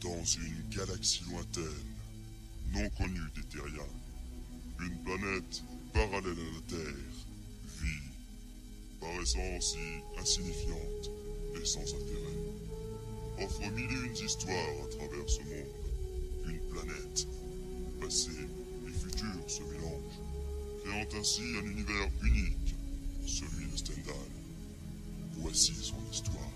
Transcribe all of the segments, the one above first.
Dans une galaxie lointaine, non connue des Terriens, une planète parallèle à la Terre vit, paraissant si insignifiante et sans intérêt, offre mille et une histoires à travers ce monde. Une planète, passé et futur se mélangent, créant ainsi un univers unique, celui de Stendhal. Voici son histoire.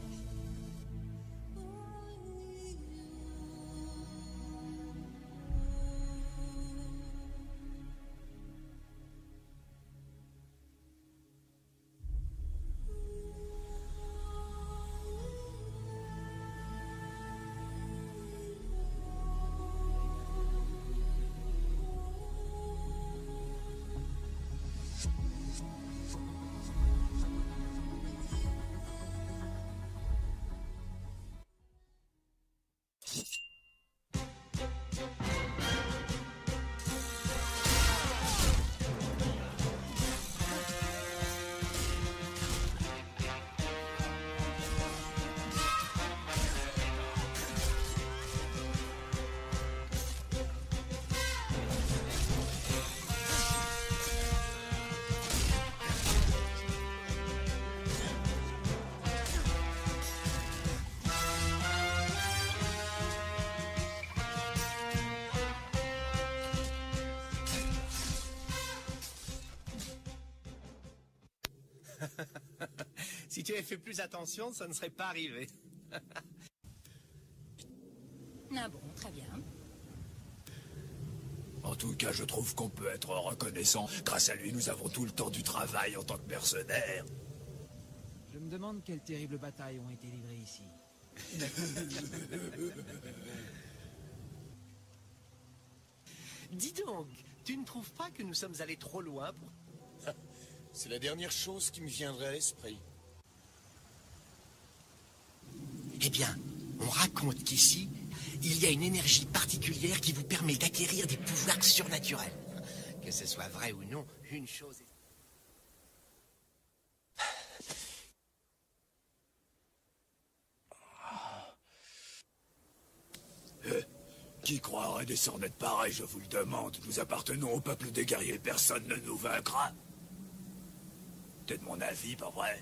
Si tu avais fait plus attention, ça ne serait pas arrivé. Ah bon, très bien. En tout cas, je trouve qu'on peut être reconnaissant. Grâce à lui, nous avons tout le temps du travail en tant que mercenaires. Je me demande quelles terribles batailles ont été livrées ici. Dis donc, tu ne trouves pas que nous sommes allés trop loin pour... C'est la dernière chose qui me viendrait à l'esprit. Eh bien, on raconte qu'ici, il y a une énergie particulière qui vous permet d'acquérir des pouvoirs surnaturels. Que ce soit vrai ou non, une chose est... Qui croirait des sornettes pareilles, je vous le demande. Nous appartenons au peuple des guerriers, personne ne nous vaincra. C'est de mon avis, pas vrai?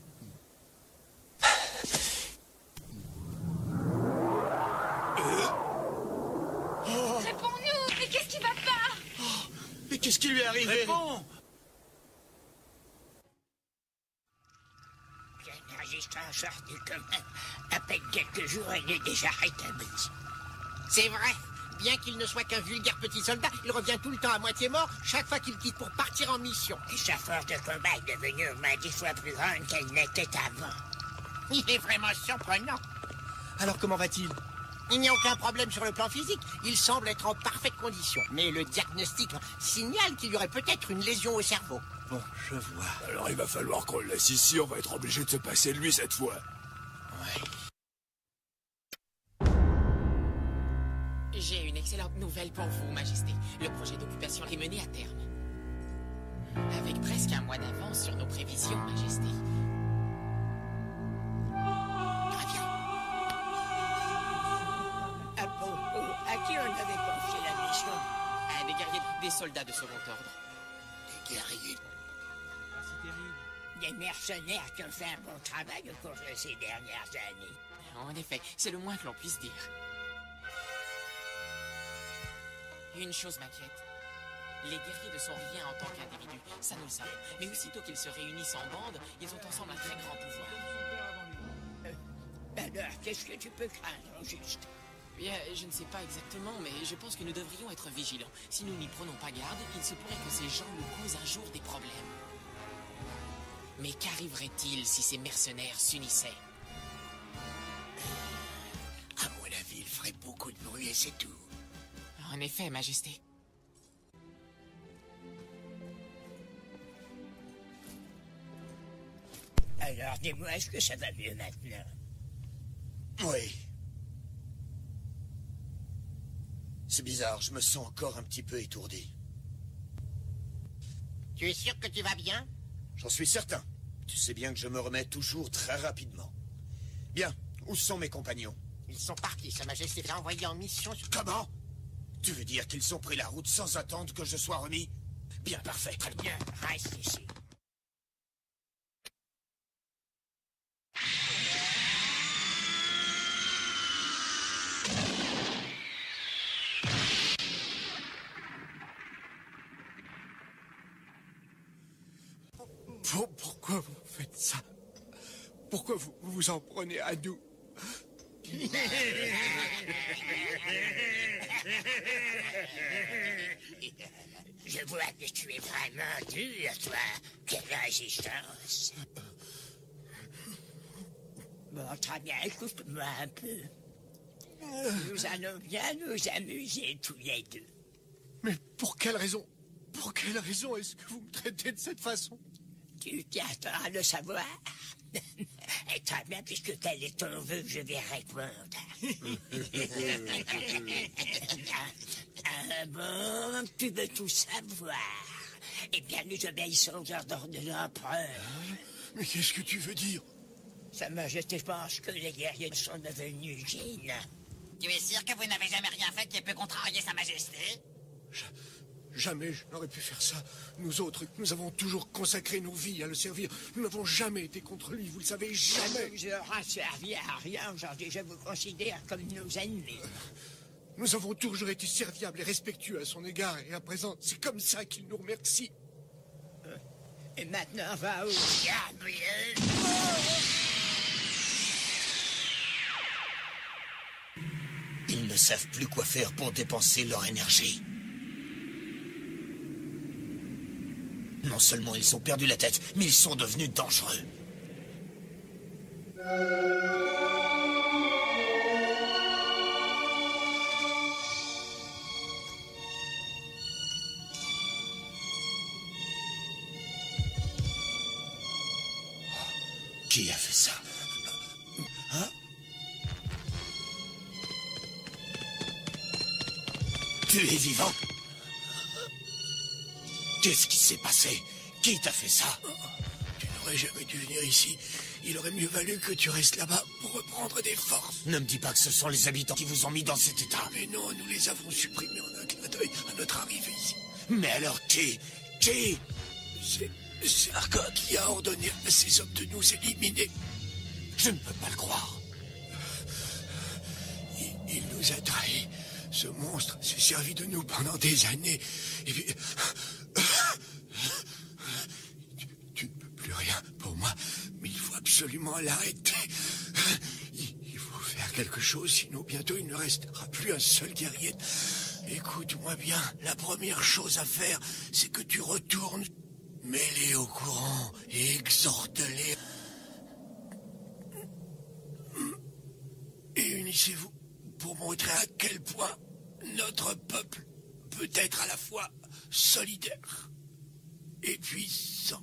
Réponds-nous, mais qu'est-ce qui va pas? Mais qu'est-ce qui lui est arrivé? Réponds! Un résistant sorti comme à peine quelques jours, il est déjà rétabli. C'est vrai. Bien qu'il ne soit qu'un vulgaire petit soldat, il revient tout le temps à moitié mort chaque fois qu'il quitte pour partir en mission. Et sa force de combat est devenue au moins 10 fois plus grande qu'elle n'était avant. Il est vraiment surprenant. Alors comment va-t-il? Il n'y a aucun problème sur le plan physique. Il semble être en parfaite condition. Mais le diagnostic signale qu'il y aurait peut-être une lésion au cerveau. Bon, je vois. Alors il va falloir qu'on le laisse ici, on va être obligé de se passer de lui cette fois. Ouais. J'ai une excellente nouvelle pour vous, Majesté. Le projet d'occupation est mené à terme. Avec presque un mois d'avance sur nos prévisions, Majesté. Très bien. À qui on avait confié la mission? À des guerriers, des soldats de second ordre. Des guerriers. Pas si terrible. Des mercenaires qui ont fait un bon travail au cours de ces dernières années. En effet, c'est le moins que l'on puisse dire. Une chose m'inquiète. Les guerriers ne sont rien en tant qu'individus, ça nous le savons. Mais aussitôt qu'ils se réunissent en bande, ils ont ensemble un très grand pouvoir. Alors, qu'est-ce que tu peux craindre, au juste? Bien, je ne sais pas exactement, mais je pense que nous devrions être vigilants. Si nous n'y prenons pas garde, il se pourrait que ces gens nous causent un jour des problèmes. Mais qu'arriverait-il si ces mercenaires s'unissaient? À mon avis, il ferait beaucoup de bruit et c'est tout. En effet, Majesté. Alors, dis-moi, est-ce que ça va mieux maintenant? Oui. C'est bizarre, je me sens encore un petit peu étourdi. Tu es sûr que tu vas bien? J'en suis certain. Tu sais bien que je me remets toujours très rapidement. Bien, où sont mes compagnons? Ils sont partis, Sa Majesté les a envoyés en mission sur... Comment? Tu veux dire qu'ils ont pris la route sans attendre que je sois remis? Bien, parfait. Très bien, reste ici. Pourquoi vous faites ça? Pourquoi vous vous en prenez à nous? Je vois que tu es vraiment dur, toi. Quelle résistance. Bon, très bien, écoute-moi un peu. Nous allons bien nous amuser tous les deux. Mais pour quelle raison? Pour quelle raison est-ce que vous me traitez de cette façon? Tu t'attends à le savoir? Et très bien, puisque tel est ton vœu, je vais répondre. Ah bon, tu veux tout savoir? Eh bien, nous obéissons aux ordres de l'empereur. Mais qu'est-ce que tu veux dire? Sa Majesté pense que les guerriers sont devenus djinns. Tu es sûr que vous n'avez jamais rien fait qui ait pu contrarier Sa Majesté? Jamais je n'aurais pu faire ça. Nous autres, nous avons toujours consacré nos vies à le servir. Nous n'avons jamais été contre lui, vous le savez, jamais. Vous aura servi à rien aujourd'hui. Je vous considère comme nos ennemis. Nous avons toujours été serviables et respectueux à son égard. Et à présent, c'est comme ça qu'il nous remercie. Et maintenant, va où? Diable! Ils ne savent plus quoi faire pour dépenser leur énergie. Non seulement ils ont perdu la tête, mais ils sont devenus dangereux. Qui a fait ça? Hein? Tu es vivant? Qu'est-ce qui s'est passé? Qui t'a fait ça? Tu n'aurais jamais dû venir ici. Il aurait mieux valu que tu restes là-bas pour reprendre des forces. Ne me dis pas que ce sont les habitants qui vous ont mis dans cet état. Mais non, nous les avons supprimés en un clin d'œil à notre arrivée ici. Mais alors qui? Qui? C'est Argot qui a ordonné à ces hommes de nous éliminer. Je ne peux pas le croire. Il nous a trahis. Ce monstre s'est servi de nous pendant des années. Et puis... Tu ne peux plus rien pour moi, mais il faut absolument l'arrêter. Il faut faire quelque chose, sinon bientôt il ne restera plus un seul guerrier. Écoute-moi bien, la première chose à faire, c'est que tu retournes, mets-les au courant et exhorte-les. Et unissez-vous pour montrer à quel point notre peuple peut être à la fois solidaire et puissant.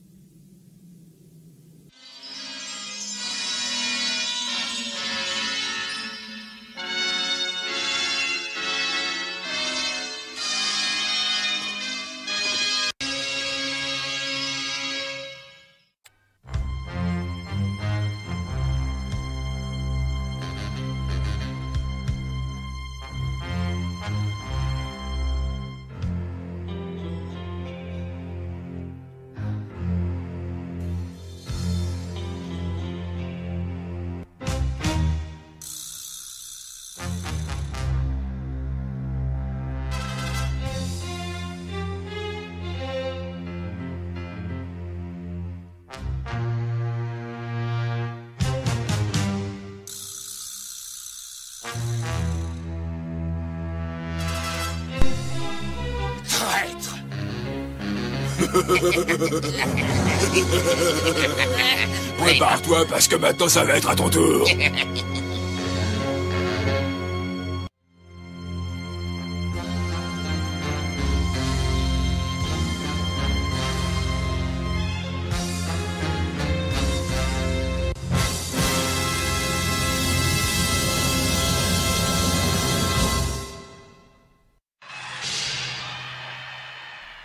Prépare-toi parce que maintenant ça va être à ton tour.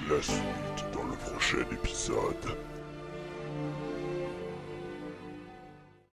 La suite dans le prochain épisode.